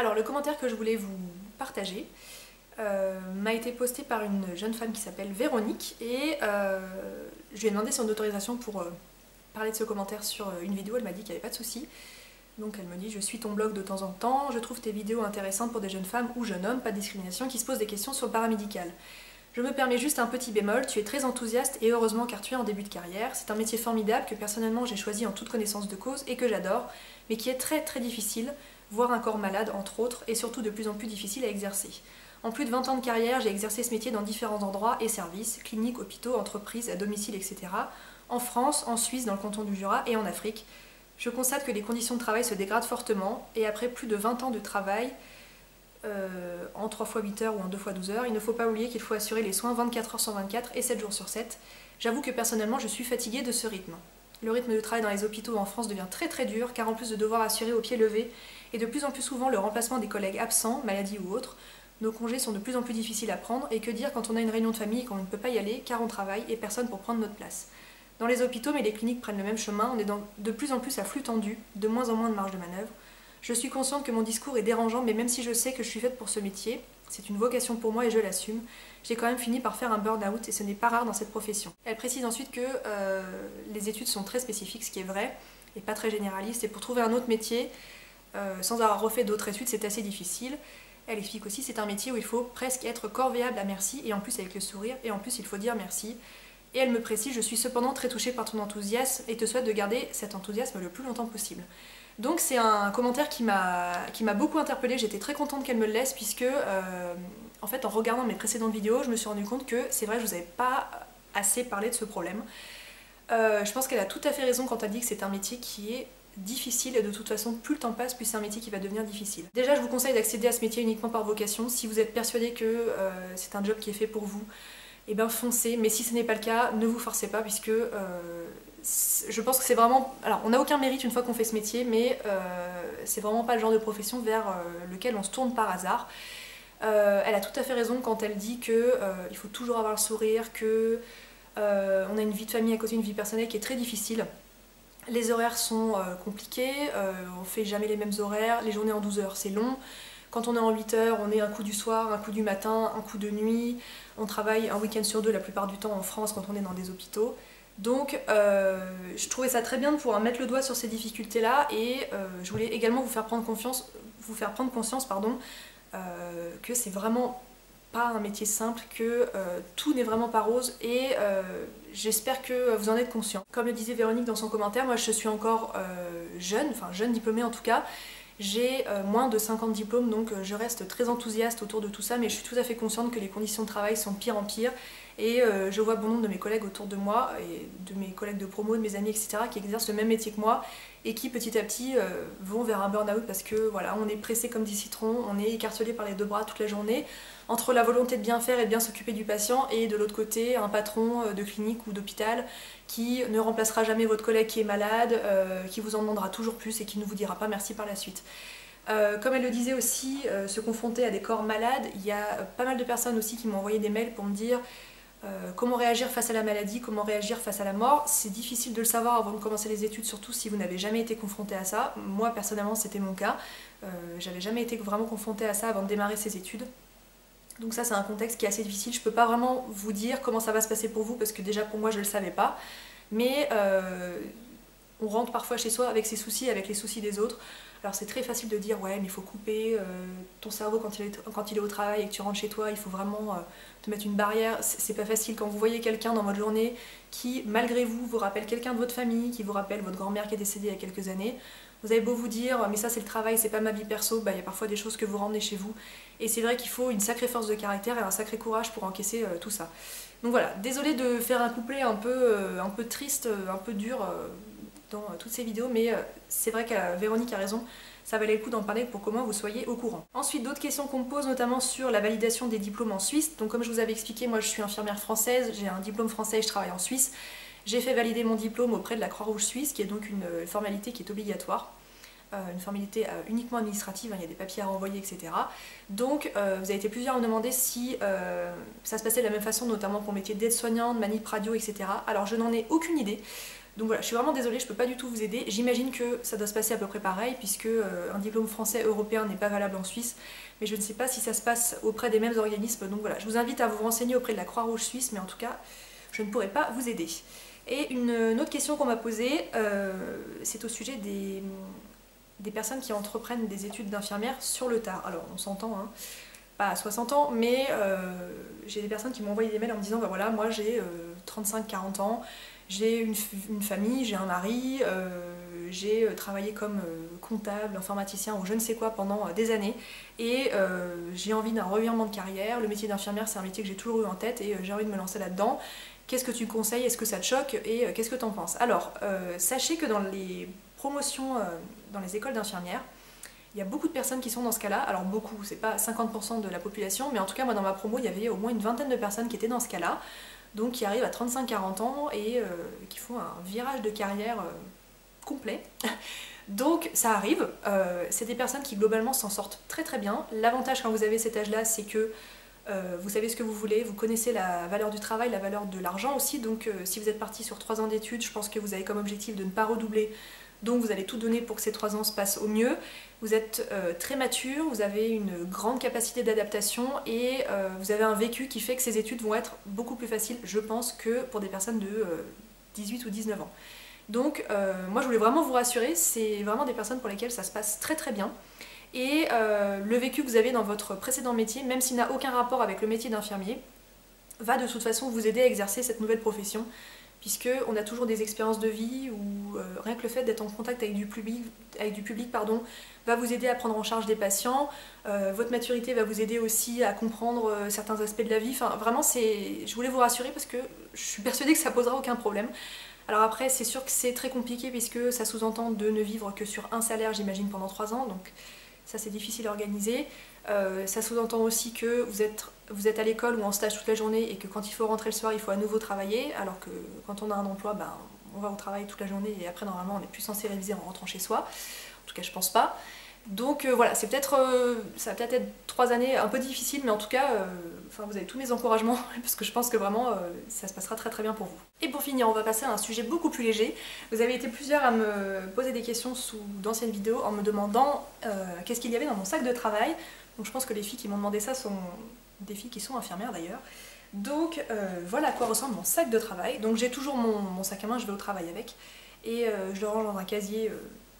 Alors le commentaire que je voulais vous partager m'a été posté par une jeune femme qui s'appelle Véronique et je lui ai demandé son autorisation pour parler de ce commentaire sur une vidéo. Elle m'a dit qu'il n'y avait pas de souci. Donc elle me dit: je suis ton blog de temps en temps, je trouve tes vidéos intéressantes pour des jeunes femmes ou jeunes hommes, pas de discrimination, qui se posent des questions sur le paramédical. Je me permets juste un petit bémol, tu es très enthousiaste et heureusement car tu es en début de carrière. C'est un métier formidable que personnellement j'ai choisi en toute connaissance de cause et que j'adore, mais qui est très très difficile, voire un corps malade entre autres, et surtout de plus en plus difficile à exercer. En plus de 20 ans de carrière, j'ai exercé ce métier dans différents endroits et services, cliniques, hôpitaux, entreprises, à domicile, etc. En France, en Suisse, dans le canton du Jura et en Afrique. Je constate que les conditions de travail se dégradent fortement et après plus de 20 ans de travail, en 3 x 8 heures ou en 2 x 12 heures, il ne faut pas oublier qu'il faut assurer les soins 24 heures sur 24 et 7 jours sur 7. J'avoue que personnellement je suis fatiguée de ce rythme. Le rythme de travail dans les hôpitaux en France devient très très dur car en plus de devoir assurer au pied levé et de plus en plus souvent le remplacement des collègues absents, maladie ou autres, nos congés sont de plus en plus difficiles à prendre et que dire quand on a une réunion de famille et qu'on ne peut pas y aller car on travaille et personne pour prendre notre place. Dans les hôpitaux, mais les cliniques prennent le même chemin, on est de plus en plus à flux tendu, de moins en moins de marge de manœuvre. Je suis consciente que mon discours est dérangeant, mais même si je sais que je suis faite pour ce métier, c'est une vocation pour moi et je l'assume, j'ai quand même fini par faire un burn-out et ce n'est pas rare dans cette profession. Elle précise ensuite que les études sont très spécifiques, ce qui est vrai, et pas très généraliste, et pour trouver un autre métier, sans avoir refait d'autres études, c'est assez difficile. Elle explique aussi que c'est un métier où il faut presque être corvéable à merci, et en plus avec le sourire, et en plus il faut dire merci. Et elle me précise: je suis cependant très touchée par ton enthousiasme et te souhaite de garder cet enthousiasme le plus longtemps possible. Donc c'est un commentaire qui m'a beaucoup interpellée, j'étais très contente qu'elle me le laisse puisque en fait en regardant mes précédentes vidéos je me suis rendu compte que c'est vrai, je vous avais pas assez parlé de ce problème. Je pense qu'elle a tout à fait raison quand elle dit que c'est un métier qui est difficile et de toute façon plus le temps passe plus c'est un métier qui va devenir difficile. Déjà je vous conseille d'accéder à ce métier uniquement par vocation. Si vous êtes persuadé que c'est un job qui est fait pour vous, et bien foncez, mais si ce n'est pas le cas, ne vous forcez pas puisque je pense que c'est vraiment... Alors on n'a aucun mérite une fois qu'on fait ce métier, mais c'est vraiment pas le genre de profession vers lequel on se tourne par hasard. Elle a tout à fait raison quand elle dit que il faut toujours avoir le sourire, que on a une vie de famille à côté, une vie personnelle qui est très difficile. Les horaires sont compliqués, on fait jamais les mêmes horaires, les journées en 12 heures c'est long. Quand on est en 8 heures, on est un coup du soir, un coup du matin, un coup de nuit. On travaille un week-end sur 2 la plupart du temps en France quand on est dans des hôpitaux. Donc je trouvais ça très bien de pouvoir mettre le doigt sur ces difficultés-là et je voulais également vous faire prendre conscience que c'est vraiment pas un métier simple, que tout n'est vraiment pas rose et j'espère que vous en êtes conscient. Comme le disait Véronique dans son commentaire, moi je suis encore jeune, enfin jeune diplômée en tout cas. J'ai moins de 50 diplômes, donc je reste très enthousiaste autour de tout ça, mais je suis tout à fait consciente que les conditions de travail sont de pire en pire. Et je vois bon nombre de mes collègues autour de moi, et de mes collègues de promo, de mes amis, etc., qui exercent le même métier que moi, et qui petit à petit vont vers un burn-out parce que voilà, on est pressé comme des citrons, on est écartelé par les deux bras toute la journée, entre la volonté de bien faire et de bien s'occuper du patient, et de l'autre côté, un patron de clinique ou d'hôpital qui ne remplacera jamais votre collègue qui est malade, qui vous en demandera toujours plus et qui ne vous dira pas merci par la suite. Comme elle le disait aussi, se confronter à des corps malades, il y a pas mal de personnes aussi qui m'ont envoyé des mails pour me dire comment réagir face à la maladie, comment réagir face à la mort. C'est difficile de le savoir avant de commencer les études, surtout si vous n'avez jamais été confronté à ça. Moi personnellement c'était mon cas, j'avais jamais été vraiment confrontée à ça avant de démarrer ces études. Donc ça c'est un contexte qui est assez difficile, je peux pas vraiment vous dire comment ça va se passer pour vous parce que déjà pour moi je le savais pas, mais on rentre parfois chez soi avec ses soucis, avec les soucis des autres. Alors c'est très facile de dire ouais mais il faut couper ton cerveau quand il est au travail et que tu rentres chez toi, il faut vraiment te mettre une barrière. C'est pas facile quand vous voyez quelqu'un dans votre journée qui malgré vous vous rappelle quelqu'un de votre famille, qui vous rappelle votre grand-mère qui est décédée il y a quelques années. Vous avez beau vous dire mais ça c'est le travail, c'est pas ma vie perso, bah il y a parfois des choses que vous ramenez chez vous. Et c'est vrai qu'il faut une sacrée force de caractère et un sacré courage pour encaisser tout ça. Donc voilà, désolée de faire un couplet un peu triste, un peu dur dans toutes ces vidéos, mais c'est vrai que Véronique a raison, ça valait le coup d'en parler pour qu'au moins vous soyez au courant. Ensuite, d'autres questions qu'on me pose, notamment sur la validation des diplômes en Suisse. Donc comme je vous avais expliqué, moi je suis infirmière française, j'ai un diplôme français et je travaille en Suisse. J'ai fait valider mon diplôme auprès de la Croix-Rouge suisse, qui est donc une formalité qui est obligatoire. Une formalité uniquement administrative, hein, il y a des papiers à renvoyer, etc. Donc vous avez été plusieurs à me demander si ça se passait de la même façon, notamment pour le métier d'aide-soignante, manip radio, etc. Alors je n'en ai aucune idée. Donc voilà, je suis vraiment désolée, je peux pas du tout vous aider. J'imagine que ça doit se passer à peu près pareil, puisque un diplôme français européen n'est pas valable en Suisse, mais je ne sais pas si ça se passe auprès des mêmes organismes. Donc voilà, je vous invite à vous renseigner auprès de la Croix-Rouge suisse, mais en tout cas, je ne pourrai pas vous aider. Et une autre question qu'on m'a posée, c'est au sujet des personnes qui entreprennent des études d'infirmière sur le tard. Alors on s'entend, hein, pas à 60 ans, mais j'ai des personnes qui m'ont envoyé des mails en me disant bah voilà, moi j'ai 35-40 ans, j'ai une famille, j'ai un mari, j'ai travaillé comme comptable, informaticien ou je ne sais quoi pendant des années et j'ai envie d'un revirement de carrière. Le métier d'infirmière, c'est un métier que j'ai toujours eu en tête et j'ai envie de me lancer là-dedans. Qu'est-ce que tu me conseilles? Est-ce que ça te choque? Et qu'est-ce que tu en penses? Alors, sachez que dans les promotions dans les écoles d'infirmières, il y a beaucoup de personnes qui sont dans ce cas-là. Alors beaucoup, c'est pas 50% de la population, mais en tout cas moi dans ma promo il y avait au moins une vingtaine de personnes qui étaient dans ce cas-là, donc qui arrivent à 35-40 ans et qui font un virage de carrière complet. Donc ça arrive, c'est des personnes qui globalement s'en sortent très très bien. L'avantage quand vous avez cet âge-là, c'est que vous savez ce que vous voulez, vous connaissez la valeur du travail, la valeur de l'argent aussi, donc si vous êtes parti sur 3 ans d'études, je pense que vous avez comme objectif de ne pas redoubler, donc vous allez tout donner pour que ces 3 ans se passent au mieux. Vous êtes très mature, vous avez une grande capacité d'adaptation et vous avez un vécu qui fait que ces études vont être beaucoup plus faciles, je pense, que pour des personnes de 18 ou 19 ans. Donc moi je voulais vraiment vous rassurer, c'est vraiment des personnes pour lesquelles ça se passe très très bien. Et le vécu que vous avez dans votre précédent métier, même s'il n'a aucun rapport avec le métier d'infirmier, va de toute façon vous aider à exercer cette nouvelle profession, puisqu'on a toujours des expériences de vie où rien que le fait d'être en contact avec du public va vous aider à prendre en charge des patients, votre maturité va vous aider aussi à comprendre certains aspects de la vie, enfin vraiment je voulais vous rassurer parce que je suis persuadée que ça posera aucun problème. Alors après c'est sûr que c'est très compliqué puisque ça sous-entend de ne vivre que sur un salaire j'imagine pendant 3 ans, donc ça c'est difficile à organiser. Ça sous-entend aussi que vous êtes à l'école ou en stage toute la journée et que quand il faut rentrer le soir, il faut à nouveau travailler, alors que quand on a un emploi, ben, on va au travail toute la journée et après normalement on n'est plus censé réviser en rentrant chez soi. En tout cas je pense pas. Donc voilà, ça va peut-être être 3 années un peu difficiles, mais en tout cas, vous avez tous mes encouragements, parce que je pense que vraiment ça se passera très très bien pour vous. Et pour finir, on va passer à un sujet beaucoup plus léger. Vous avez été plusieurs à me poser des questions sous d'anciennes vidéos en me demandant qu'est-ce qu'il y avait dans mon sac de travail. Donc je pense que les filles qui m'ont demandé ça sont des filles qui sont infirmières d'ailleurs. Donc voilà à quoi ressemble mon sac de travail. Donc j'ai toujours mon sac à main, je vais au travail avec, et je le range dans un casier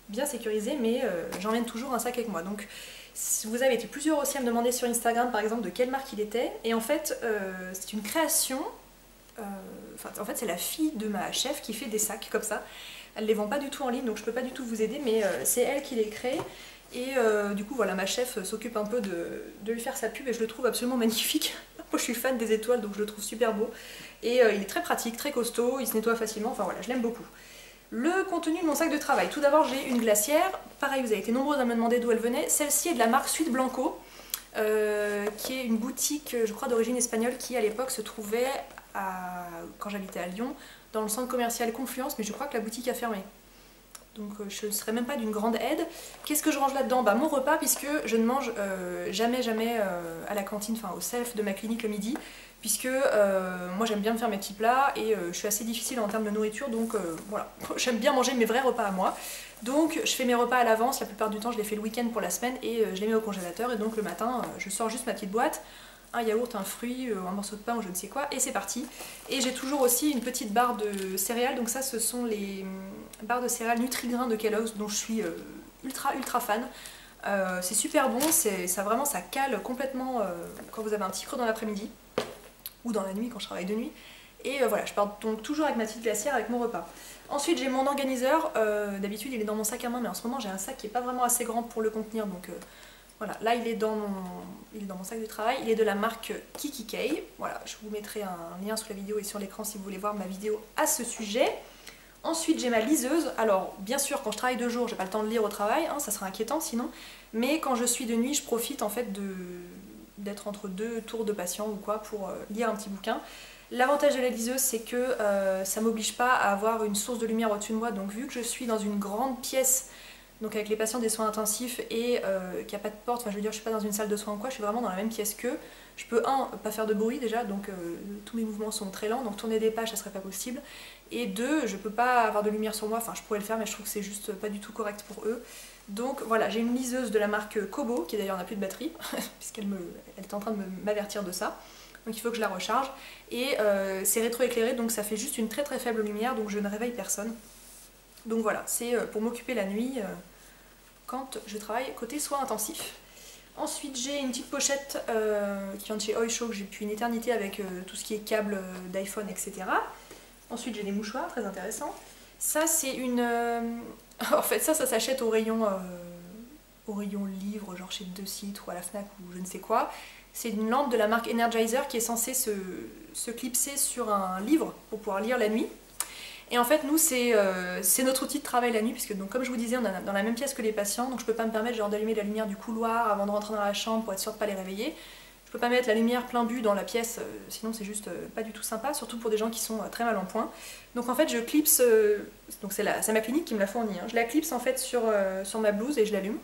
bien sécurisé, mais j'emmène toujours un sac avec moi. Donc vous avez été plusieurs aussi à me demander sur Instagram par exemple de quelle marque il était, et en fait c'est une création, en fait c'est la fille de ma chef qui fait des sacs comme ça. Elle les vend pas du tout en ligne, donc je peux pas du tout vous aider, mais c'est elle qui les crée. Et du coup voilà, ma chef s'occupe un peu de lui faire sa pub et je le trouve absolument magnifique. Moi je suis fan des étoiles donc je le trouve super beau. Et il est très pratique, très costaud, il se nettoie facilement, enfin voilà, je l'aime beaucoup. Le contenu de mon sac de travail. Tout d'abord j'ai une glacière, pareil vous avez été nombreuses à me demander d'où elle venait. Celle-ci est de la marque Suite Blanco, qui est une boutique je crois d'origine espagnole qui à l'époque se trouvait quand j'habitais à Lyon, dans le centre commercial Confluence, mais je crois que la boutique a fermé. Donc je ne serais même pas d'une grande aide. Qu'est-ce que je range là-dedans? Bah, mon repas, puisque je ne mange jamais à la cantine, enfin au self de ma clinique le midi, puisque moi j'aime bien me faire mes petits plats et je suis assez difficile en termes de nourriture, donc voilà, j'aime bien manger mes vrais repas à moi. Donc je fais mes repas à l'avance, la plupart du temps je les fais le week-end pour la semaine et je les mets au congélateur, et donc le matin je sors juste ma petite boîte, un yaourt, un fruit, un morceau de pain ou je ne sais quoi, et c'est parti. Et j'ai toujours aussi une petite barre de céréales, donc ça ce sont les barres de céréales Nutri-Grain de Kellogg's dont je suis ultra fan. C'est super bon, ça cale complètement quand vous avez un petit creux dans l'après-midi, ou dans la nuit quand je travaille de nuit. Et voilà, je pars donc toujours avec ma petite glacière avec mon repas. Ensuite j'ai mon organiseur, d'habitude il est dans mon sac à main, mais en ce moment j'ai un sac qui n'est pas vraiment assez grand pour le contenir, donc voilà, là il est dans mon sac de travail, il est de la marque Kikikei. Voilà, je vous mettrai un lien sous la vidéo et sur l'écran si vous voulez voir ma vidéo à ce sujet. Ensuite j'ai ma liseuse. Alors bien sûr quand je travaille de jour j'ai pas le temps de lire au travail, hein, ça serait inquiétant sinon, mais quand je suis de nuit je profite en fait d'être entre 2 tours de patients ou quoi pour lire un petit bouquin. L'avantage de la liseuse c'est que ça m'oblige pas à avoir une source de lumière au-dessus de moi, donc vu que je suis dans une grande pièce donc avec les patients des soins intensifs et qu'il n'y a pas de porte, enfin je veux dire je suis pas dans une salle de soins ou quoi, je suis vraiment dans la même pièce qu'eux. Je peux pas faire de bruit déjà, donc tous mes mouvements sont très lents, donc tourner des pages ça serait pas possible. Et deux, je peux pas avoir de lumière sur moi, enfin je pourrais le faire mais je trouve que c'est juste pas du tout correct pour eux. Donc voilà, j'ai une liseuse de la marque Kobo, qui d'ailleurs n'a plus de batterie, puisqu'elle est en train de m'avertir de ça. Donc il faut que je la recharge. Et c'est rétroéclairé, donc ça fait juste une très très faible lumière, donc je ne réveille personne. Donc voilà, c'est pour m'occuper la nuit quand je travaille côté soins intensifs. Ensuite j'ai une petite pochette qui vient de chez Oysho, que j'ai depuis une éternité avec tout ce qui est câble d'iPhone, etc. Ensuite j'ai des mouchoirs, très intéressants. Ça c'est une... en fait ça s'achète au rayon livre, genre chez Deux Citres ou à la Fnac ou je ne sais quoi. C'est une lampe de la marque Energizer qui est censée se clipser sur un livre pour pouvoir lire la nuit. Et en fait, nous, c'est notre outil de travail la nuit, puisque donc, comme je vous disais, on est dans la même pièce que les patients, donc je peux pas me permettre d'allumer la lumière du couloir avant de rentrer dans la chambre pour être sûre de pas les réveiller. Je peux pas mettre la lumière plein but dans la pièce, sinon c'est juste pas du tout sympa, surtout pour des gens qui sont très mal en point. Donc en fait, je clipse, donc c'est ma clinique qui me l'a fourni, hein. Je la clipse en fait sur ma blouse et je l'allume.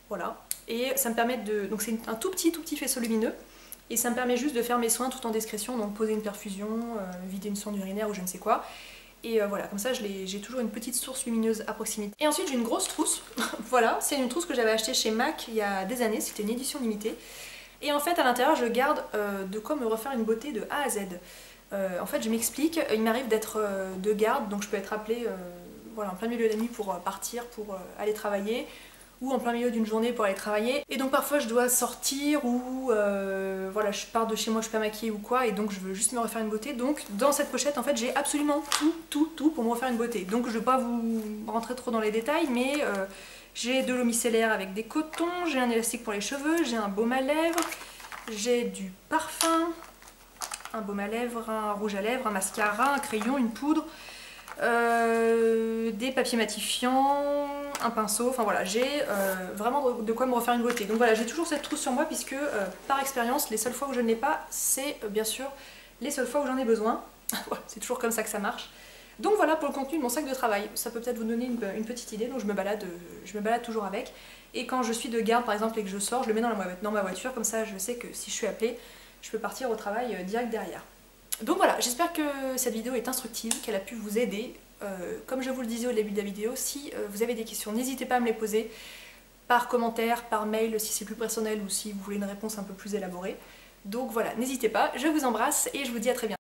Voilà. Et ça me permet de... Donc c'est un tout petit faisceau lumineux. Et ça me permet juste de faire mes soins tout en discrétion, donc poser une perfusion, vider une sonde urinaire ou je ne sais quoi. Et voilà, comme ça j'ai toujours une petite source lumineuse à proximité. Et ensuite j'ai une grosse trousse, voilà, c'est une trousse que j'avais achetée chez MAC il y a des années, c'était une édition limitée. Et en fait à l'intérieur je garde de quoi me refaire une beauté de A à Z. En fait je m'explique, il m'arrive d'être de garde, donc je peux être appelée voilà, en plein milieu de la nuit pour partir, pour aller travailler, ou en plein milieu d'une journée pour aller travailler. Et donc parfois je dois sortir ou voilà, je pars de chez moi, je suis pas maquillée ou quoi, et donc je veux juste me refaire une beauté. Donc dans cette pochette en fait j'ai absolument tout pour me refaire une beauté. Donc je vais pas vous rentrer trop dans les détails, mais j'ai de l'eau micellaire avec des cotons, j'ai un élastique pour les cheveux, j'ai un baume à lèvres, j'ai du parfum, un baume à lèvres, un rouge à lèvres, un mascara, un crayon, une poudre, des papiers matifiants, un pinceau, enfin voilà, j'ai vraiment de quoi me refaire une beauté. Donc voilà, j'ai toujours cette trousse sur moi puisque par expérience, les seules fois où je ne l'ai pas, c'est bien sûr les seules fois où j'en ai besoin. C'est toujours comme ça que ça marche. Donc voilà pour le contenu de mon sac de travail. Ça peut peut-être vous donner une petite idée, donc je me balade toujours avec. Et quand je suis de garde par exemple et que je sors, je le mets dans ma voiture, comme ça je sais que si je suis appelée, je peux partir au travail direct derrière. Donc voilà, j'espère que cette vidéo est instructive, qu'elle a pu vous aider. Comme je vous le disais au début de la vidéo, si vous avez des questions, n'hésitez pas à me les poser par commentaire, par mail si c'est plus personnel ou si vous voulez une réponse un peu plus élaborée. Donc voilà, n'hésitez pas, je vous embrasse et je vous dis à très bientôt.